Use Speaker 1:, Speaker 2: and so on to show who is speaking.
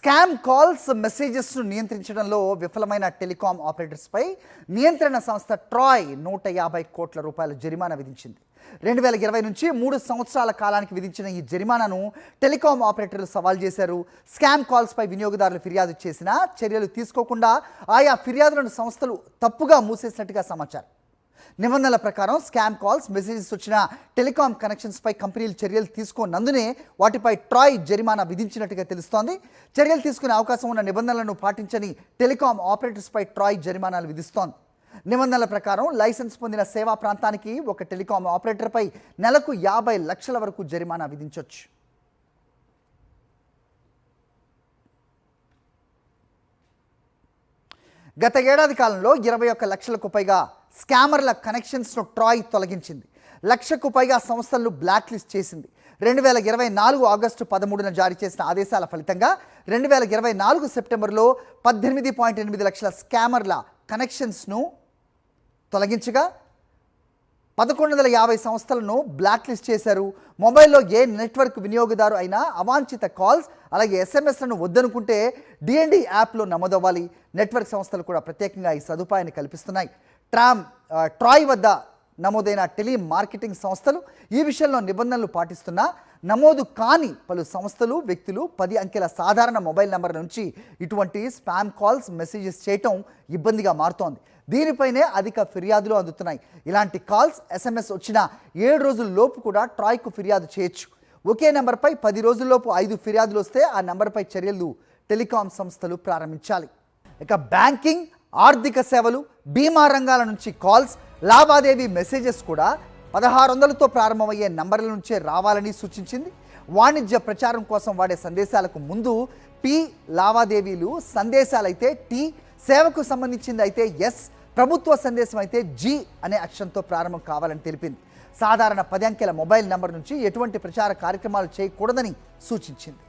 Speaker 1: Scam calls మెసేజెస్ను నియంత్రించడంలో విఫలమైన telecom ఆపరేటర్స్పై నియంత్రణ సంస్థ ట్రాయ్ 150 కోట్ల రూపాయల జరిమానా విధించింది. 2020 నుంచి 3 సంవత్సరాల కాలానికి విధించిన ఈ జరిమానాను టెలికాం ఆపరేటర్లు సవాల్ చేశారు. స్కామ్ కాల్స్పై వినియోగదారులు ఫిర్యాదు చేసినా చర్యలు తీసుకోకుండా ఆయా ఫిర్యాదులను సంస్థలు తప్పుగా మూసేసినట్టుగా సమాచారం. నిబంధనల ప్రకారం స్కామ్ కాల్స్ మెసేజెస్ వచ్చిన టెలికాం కనెక్షన్స్పై కంపెనీలు చర్యలు తీసుకోనందునే వాటిపై ట్రాయ్ జరిమానా విధించినట్టుగా తెలుస్తోంది. చర్యలు తీసుకునే అవకాశం ఉన్న నిబంధనలను పాటించని టెలికాం ఆపరేటర్స్పై ట్రాయ్ జరిమానాలు విధిస్తోంది. నిబంధనల ప్రకారం లైసెన్స్ పొందిన సేవా ప్రాంతానికి ఒక టెలికాం ఆపరేటర్పై నెలకు 50 లక్షల వరకు జరిమానా విధించవచ్చు. గత ఏడాది కాలంలో 21 లక్షలకు పైగా స్కామర్ల కనెక్షన్స్ను ట్రాయ్ తొలగించింది. 1 లక్షకు పైగా సంస్థలను బ్లాక్ లిస్ట్ చేసింది. 2024 ఆగస్టు 13న జారీ చేసిన ఆదేశాల ఫలితంగా 2024 సెప్టెంబర్లో 18.8 లక్షల స్కామర్ల కనెక్షన్స్ను తొలగించగా 1150 సంస్థలను బ్లాక్ లిస్ట్ చేశారు. మొబైల్లో ఏ నెట్వర్క్ వినియోగదారు అయినా అవాంఛిత కాల్స్ అలాగే ఎస్ఎంఎస్లను వద్దనుకుంటే డిఎన్డి యాప్లో నమోదవ్వాలి. నెట్వర్క్ సంస్థలు కూడా ప్రత్యేకంగా ఈ సదుపాయాన్ని కల్పిస్తున్నాయి. ట్రాయ్ వద్ద నమోదైన టెలి మార్కెటింగ్ సంస్థలు ఈ విషయంలో నిబంధనలు పాటిస్తున్నా నమోదు కాని పలు సంస్థలు వ్యక్తులు 10 అంకెల సాధారణ మొబైల్ నెంబర్ నుంచి ఇటువంటి స్పామ్ కాల్స్ మెసేజెస్ చేయటం ఇబ్బందిగా మారుతోంది. దీనిపైనే అధిక ఫిర్యాదులు అందుతున్నాయి. ఇలాంటి కాల్స్ ఎస్ఎంఎస్ వచ్చిన 7 రోజుల లోపు కూడా ట్రాయ్కు ఫిర్యాదు చేయొచ్చు. ఒకే నెంబర్పై 10 రోజుల్లోపు 5 ఫిర్యాదులు వస్తే ఆ నెంబర్పై చర్యలు టెలికాం సంస్థలు ప్రారంభించాలి. ఇక బ్యాంకింగ్, ఆర్థిక సేవలు, బీమా రంగాల నుంచి కాల్స్, లావాదేవీ మెసేజెస్ కూడా 1600తో ప్రారంభమయ్యే నంబర్ల నుంచే రావాలని సూచించింది. వాణిజ్య ప్రచారం కోసం వాడే సందేశాలకు ముందు పి, లావాదేవీలు సందేశాలైతే టి, సేవకు సంబంధించింది అయితే ఎస్, ప్రభుత్వ సందేశం అయితే జి అనే అక్షరంతో ప్రారంభం కావాలని తెలిపింది. సాధారణ 10 అంకెల మొబైల్ నంబర్ నుంచి ఎటువంటి ప్రచార కార్యక్రమాలు చేయకూడదని సూచించింది.